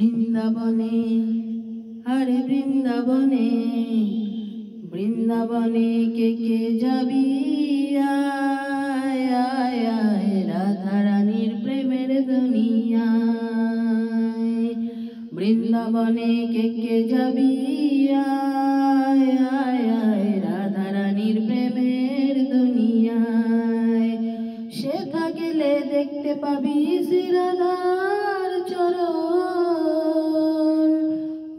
বৃন্দাবনে হরে বৃন্দাবনে বৃন্দাবনে কে যাবি আয় আয় আয় রাধা রানীর প্রেমের দুনিয়ায় বৃন্দাবনে কে যাবি আয় আয় আয় রাধা রানীর প্রেমের দুনিয়ায় সেথা গেলে দেখতে পাবি শ্রী রাধার চরণ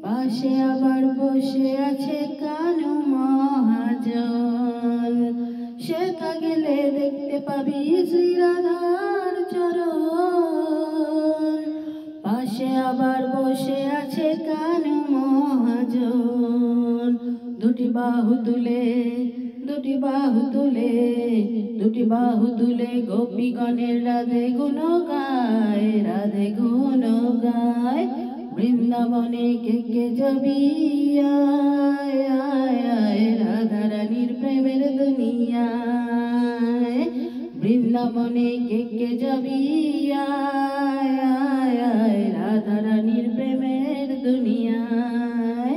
পাশে আবার বসে আছে কানু মহাজন সেথা গেলে দেখতে পাবি শ্রী রাধার চরণ পাশে আবার বসে আছে কানু মহাজন দুটি বাহু তুলে গোপীগণের রাধে গুণ গায় বৃন্দাবনে কে যাবি আয় আয় আয় রাধা রানীর প্রেমের দুনিয়ায় বৃন্দাবনে কে যাবি আয় আয় আয় রাধা রানীর প্রেমের দুনিয়ায়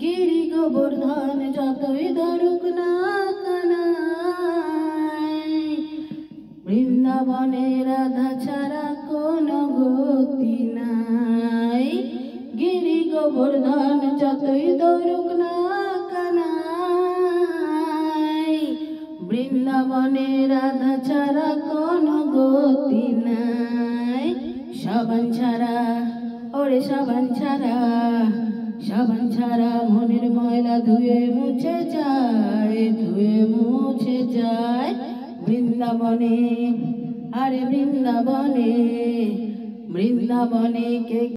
গিরি গোবর্ধন যতই ধরুক না কানাই বৃন্দাবনে রাধা ছাড়া কোনো গতি নাই গিরি গোবর্ধন যতই ধরুক না কানাই বৃন্দাবনে রাধা ছাড়া কোনো গতি নাই সাবান ছাড়া ওরে সাবান ছাড়া মনের ময়লা ধুয়ে মুছে যায় বৃন্দাবনে আরে বৃন্দাবনে কে